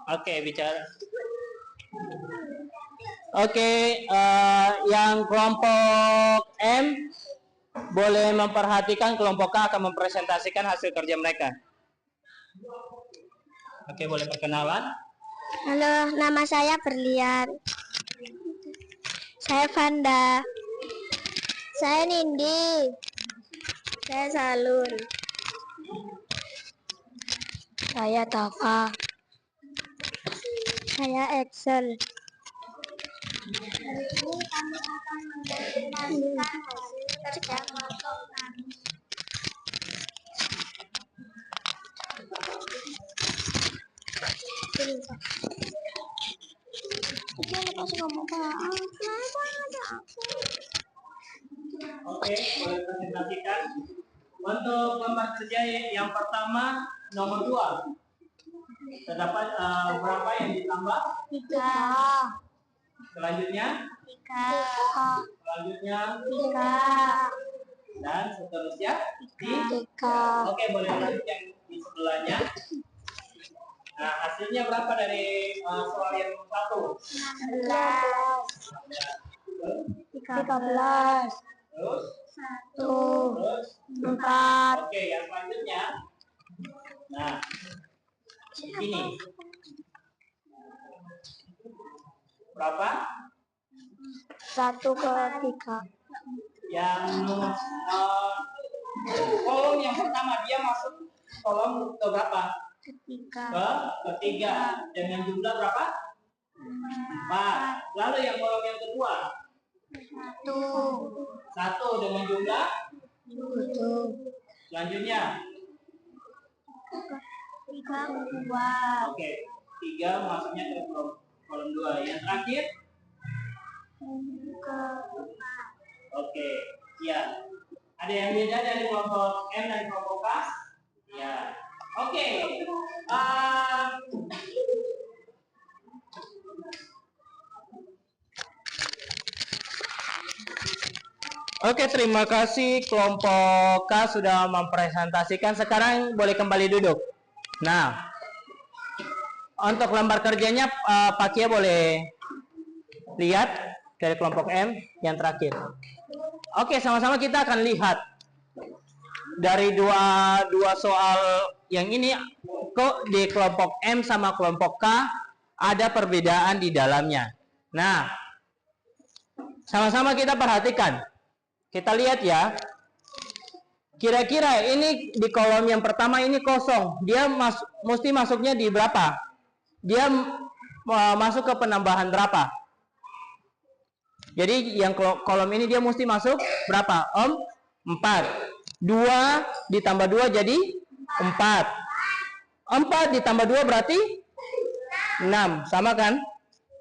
S1: Oke, bicara. Oke, yang kelompok M boleh memperhatikan, kelompok K akan mempresentasikan hasil kerja mereka. Oke, boleh perkenalan.
S2: Halo, nama saya Berlian. Saya Vanda. Saya Nindi. Saya Salun. Saya Tafa. Saya Excel. Hari ini kami akan mempresentasikan hasil kerja kelompok kami.
S1: Oke, boleh presentasikan. Untuk lembar kerja yang pertama nomor 2. Terdapat berapa yang ditambah?
S2: 3.
S1: Selanjutnya?
S2: 3.
S1: Selanjutnya?
S2: 3.
S1: Dan seterusnya?
S2: 3.
S1: Oke, boleh lanjut yang di sebelahnya. Nah, hasilnya berapa dari soal yang 1?
S2: 16. 13.
S1: Terus?
S2: 1.
S1: Terus?
S2: 4.
S1: Oke, yang selanjutnya. Nah, ini. Berapa?
S2: 1 ke 3.
S1: Yang kolom yang pertama dia masuk kolom ke berapa? Ketiga. Dengan jumlah berapa? 4. Lalu yang kolom yang kedua? 1 dengan jumlah
S2: 7.
S1: selanjutnya.
S2: 3 2.
S1: Oke, 3 masuknya ke kolom 2. Yang terakhir? Oke, ya. Ada yang beda dari kelompok M dan kelompok K? Ya. Oke. Oke, terima kasih kelompok K sudah mempresentasikan. Sekarang boleh kembali duduk. Nah, untuk lembar kerjanya Pak Kia boleh lihat dari kelompok M yang terakhir. Oke, sama-sama kita akan lihat dari dua soal yang ini kok di kelompok M sama kelompok K ada perbedaan di dalamnya. Nah, sama-sama kita perhatikan. Kita lihat ya. Kira-kira ini di kolom yang pertama ini kosong. Dia mesti masuknya di berapa? Dia masuk ke penambahan berapa? Jadi yang kolom ini dia mesti masuk berapa? 4. 2 ditambah 2 jadi 4. 4 ditambah 2 berarti 6. Sama kan?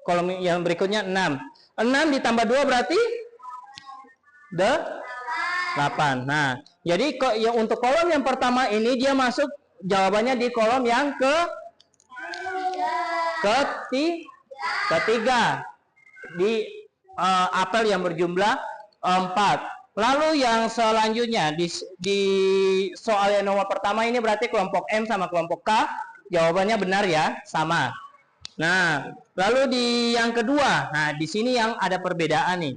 S1: Kolom yang berikutnya 6. 6 ditambah 2 berarti 8. Nah, jadi untuk kolom yang pertama ini dia masuk jawabannya di kolom yang ketiga di apel yang berjumlah 4. Lalu yang selanjutnya di soal yang nomor pertama ini berarti kelompok M sama kelompok K jawabannya benar ya, sama. Nah, lalu di yang kedua, nah di sini yang ada perbedaan nih.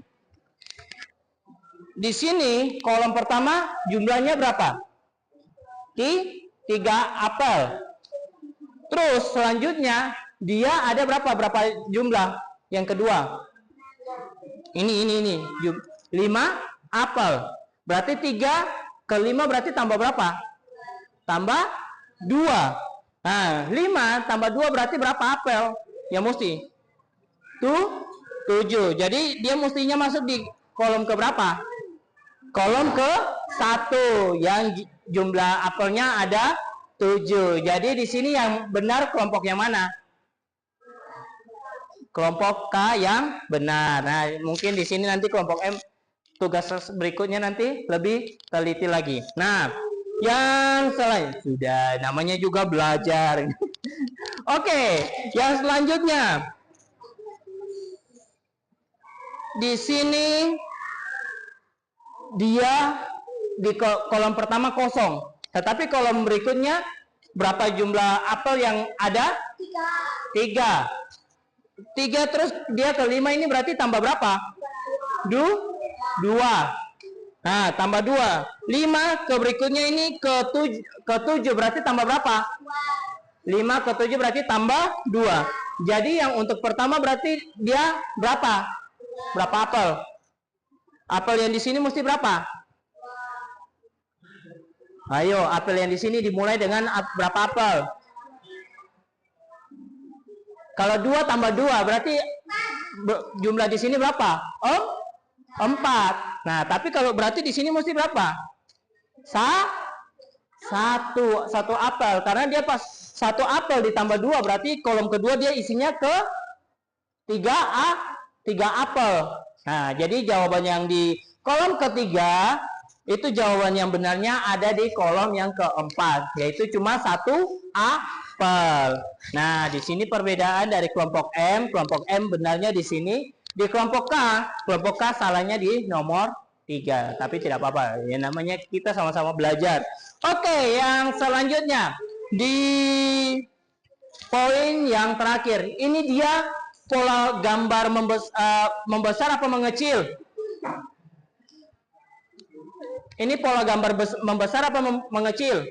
S1: Di sini kolom pertama jumlahnya berapa? 3 apel. Terus selanjutnya dia ada berapa jumlah? Yang kedua. Ini 5 apel. Berarti 3 ke 5 berarti tambah berapa? Tambah 2. Nah, 5 tambah 2 berarti berapa apel? Ya mesti 7. Jadi dia mestinya masuk di kolom ke berapa? Kolom ke 1 yang jumlah apelnya ada 7. Jadi di sini yang benar kelompok yang mana? Kelompok K yang benar. Nah, mungkin di sini nanti kelompok M tugas berikutnya nanti lebih teliti lagi. Nah, yang selain sudah namanya juga belajar. Oke, yang selanjutnya di sini dia di kolom pertama kosong, tetapi kolom berikutnya berapa jumlah apel yang ada? 3. 3 terus dia ke 5 ini berarti tambah berapa? 2. Nah, tambah 2. 5 ke berikutnya ini ke 7 berarti tambah berapa? 5 ke 7 berarti tambah 2. Jadi yang untuk pertama berarti dia berapa? Berapa apel? Apel yang di sini mesti berapa? Ayo, apel yang di sini dimulai dengan berapa apel? Kalau 2 tambah 2 berarti jumlah di sini berapa? 4. Nah, tapi kalau berarti di sini mesti berapa? 1 apel, karena dia pas 1 apel ditambah 2 berarti kolom kedua dia isinya ke 3 apel. Nah, jadi jawaban yang di kolom ketiga itu jawaban yang benarnya ada di kolom yang keempat, yaitu cuma 1 apel. Nah, di sini perbedaan dari kelompok M. Kelompok M benarnya di sini. Di kelompok K salahnya di nomor 3. Tapi tidak apa-apa, ya namanya kita sama-sama belajar. Oke, yang selanjutnya di poin yang terakhir. Ini dia pola gambar membesar apa mengecil? Ini pola gambar membesar apa mengecil?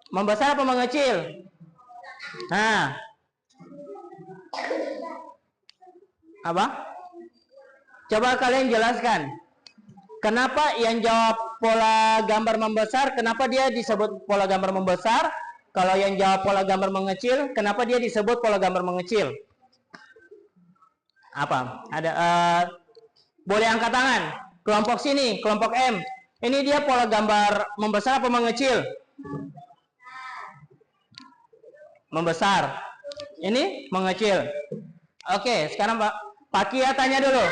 S1: Membesar apa mengecil? Nah, apa? Coba kalian jelaskan. Kenapa yang jawab pola gambar membesar, kenapa dia disebut pola gambar membesar? Kalau yang jawab pola gambar mengecil, kenapa dia disebut pola gambar mengecil? Apa? Ada boleh angkat tangan. Kelompok sini, kelompok M. Ini dia pola gambar membesar apa mengecil? Membesar. Ini mengecil. Oke, sekarang Pak Kia tanya dulu.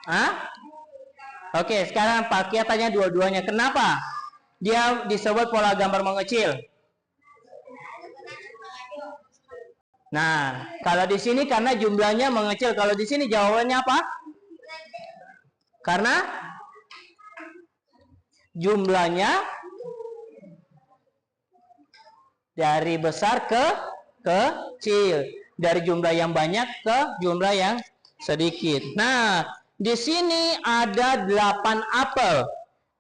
S1: Hah? Oke, sekarang Pak Kia tanya dua-duanya. Kenapa dia disebut pola gambar mengecil? Nah, kalau di sini karena jumlahnya mengecil. Kalau di sini jawabannya apa? Karena jumlahnya dari besar ke kecil, dari jumlah yang banyak ke jumlah yang sedikit. Nah, di sini ada 8 apel.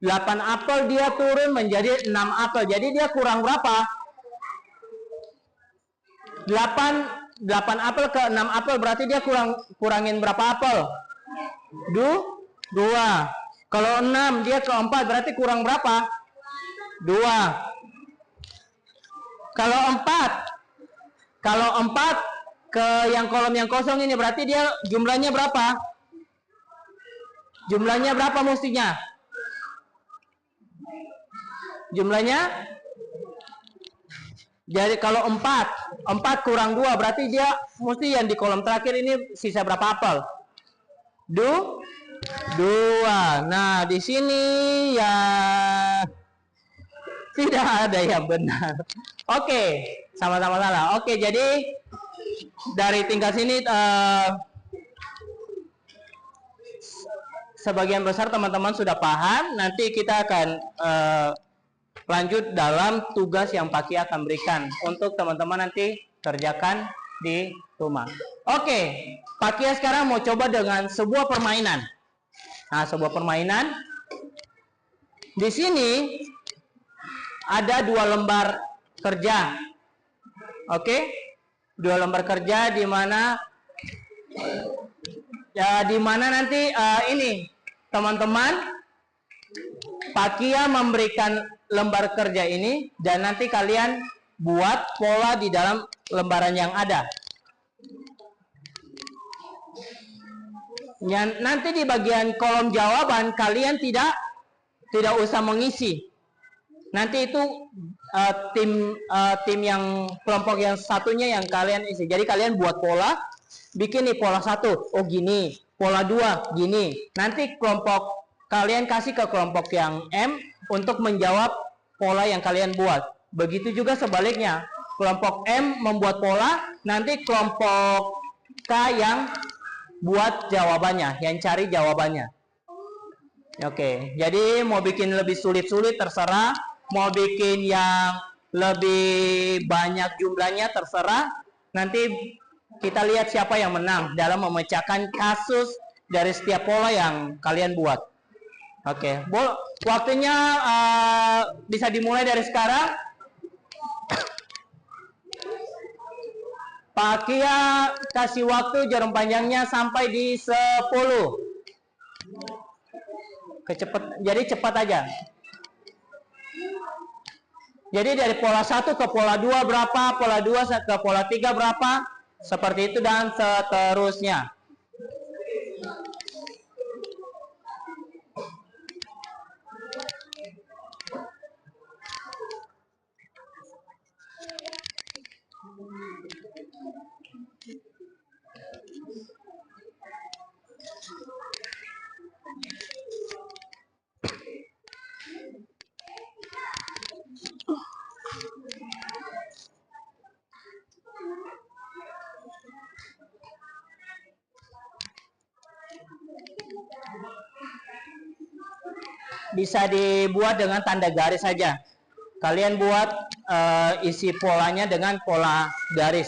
S1: 8 apel dia turun menjadi 6 apel. Jadi dia kurang berapa? 8 apel ke 6 apel berarti dia kurangin berapa apel? 2. Kalau 6 dia ke 4 berarti kurang berapa? 2. Kalau 4 ke yang kolom yang kosong ini berarti dia jumlahnya berapa? Jumlahnya berapa mestinya? Jumlahnya? Jadi kalau 4 kurang 2 berarti dia mesti yang di kolom terakhir ini sisa berapa apel? 2. Nah, di sini ya tidak ada yang benar. Oke, sama-sama salah. Oke, jadi dari tingkat sini sebagian besar teman-teman sudah paham. Nanti kita akan lanjut dalam tugas yang Pak Kia akan berikan untuk teman-teman nanti kerjakan di rumah. Oke, Pak Kia sekarang mau coba dengan sebuah permainan. Nah, sebuah permainan. Di sini ada 2 lembar kerja. Oke? 2 lembar kerja di mana nanti ini teman-teman Pak Kia memberikan lembar kerja ini dan nanti kalian buat pola di dalam lembaran yang ada. Nanti di bagian kolom jawaban kalian tidak usah mengisi. Nanti itu tim yang kelompok yang satunya yang kalian isi. Jadi kalian buat pola bikin nih pola 1, oh gini, pola 2 gini. Nanti kelompok kalian kasih ke kelompok yang M untuk menjawab pola yang kalian buat. Begitu juga sebaliknya, kelompok M membuat pola, nanti kelompok K yang buat jawabannya, yang cari jawabannya. Oke, jadi mau bikin lebih sulit-sulit terserah, mau bikin yang lebih banyak jumlahnya terserah. Nanti kita lihat siapa yang menang dalam memecahkan kasus dari setiap pola yang kalian buat. Oke, waktunya bisa dimulai dari sekarang. Pak Kia kasih waktu jarum panjangnya sampai di 10. Jadi cepat aja. Jadi dari pola 1 ke pola 2 berapa, pola 2 ke pola 3 berapa, seperti itu dan seterusnya. Bisa dibuat dengan tanda garis saja. Kalian buat isi polanya dengan pola garis.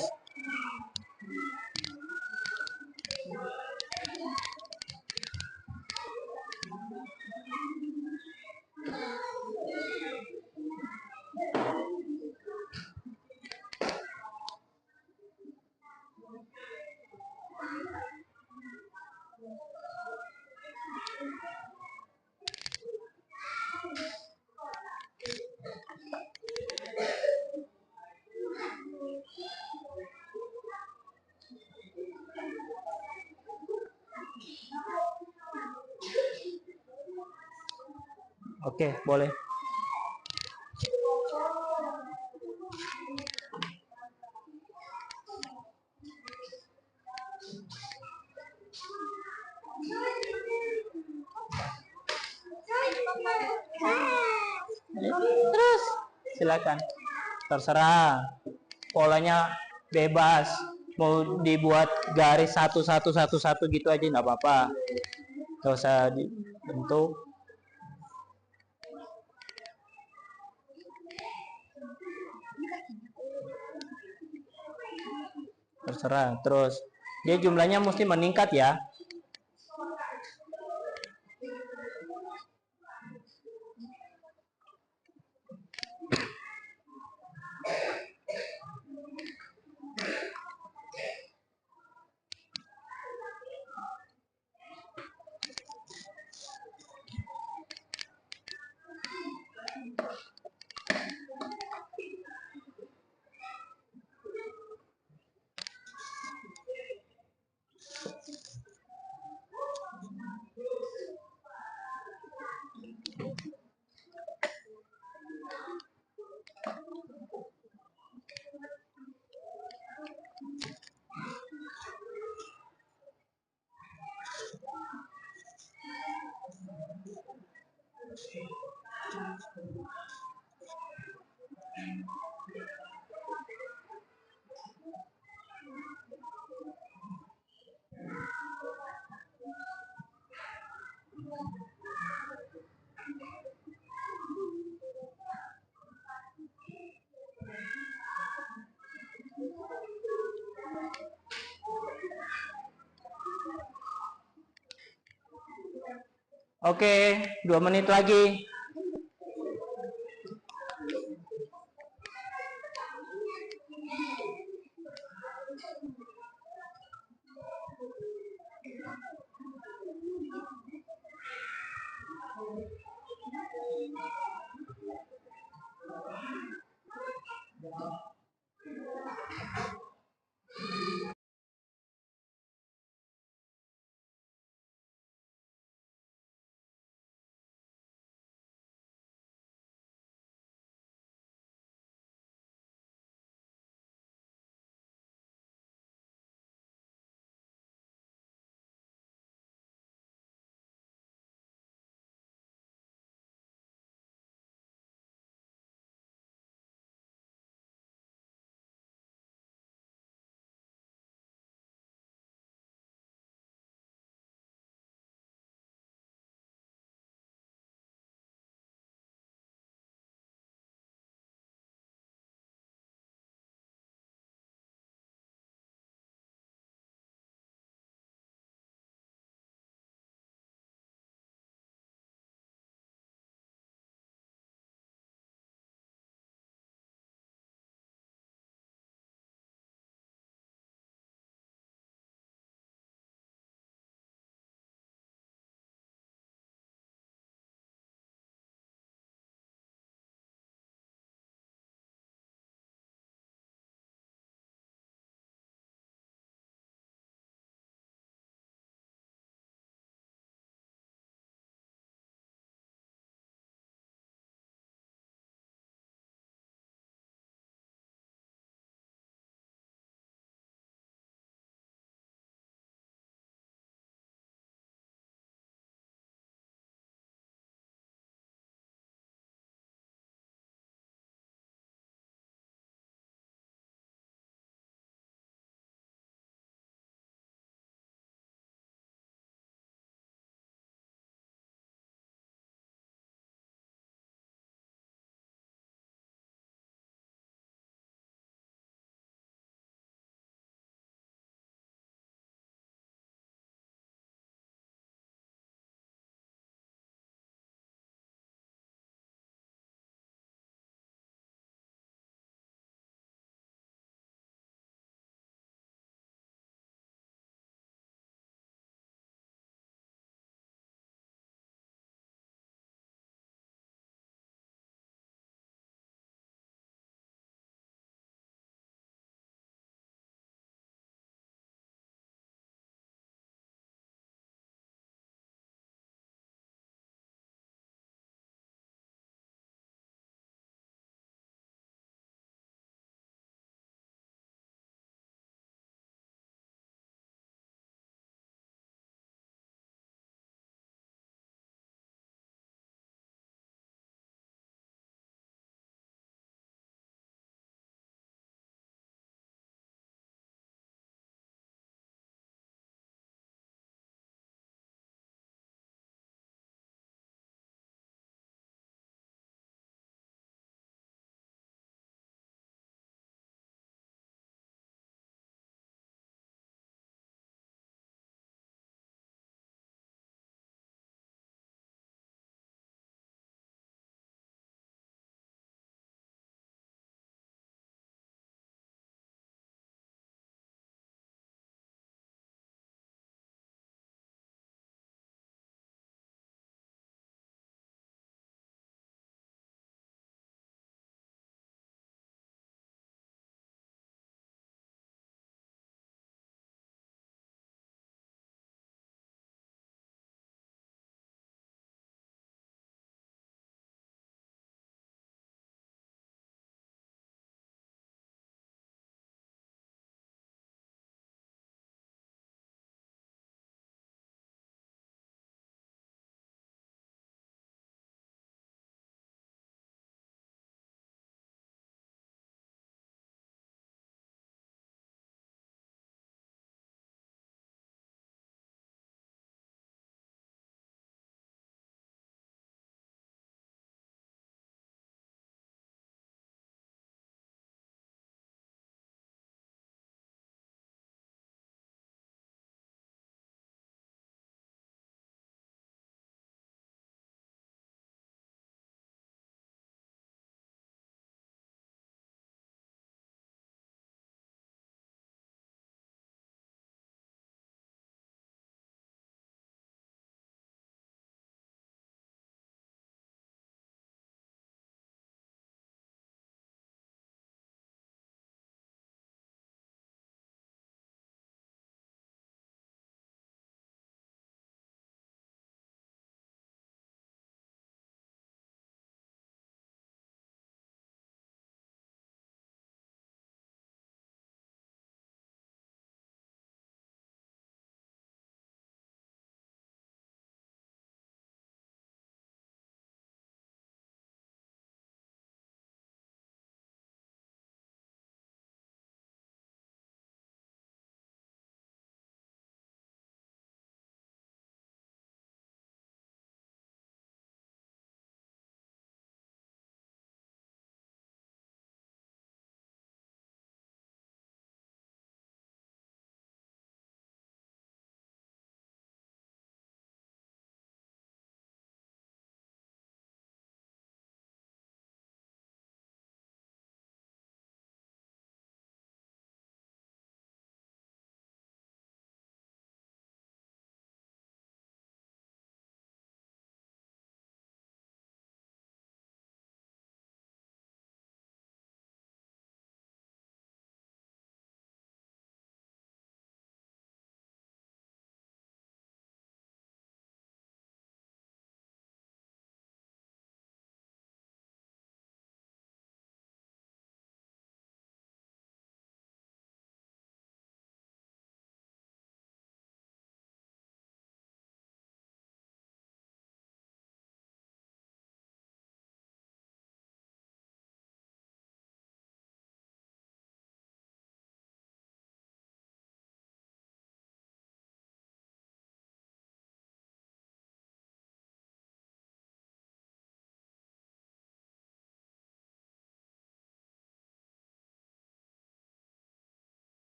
S1: Oke, boleh. Terus silakan. Terserah. Polanya bebas. Mau dibuat garis satu gitu aja nggak apa-apa. Nggak usah dibentuk. Terserah. Terus dia jumlahnya mesti meningkat ya. Oke, 2 menit lagi.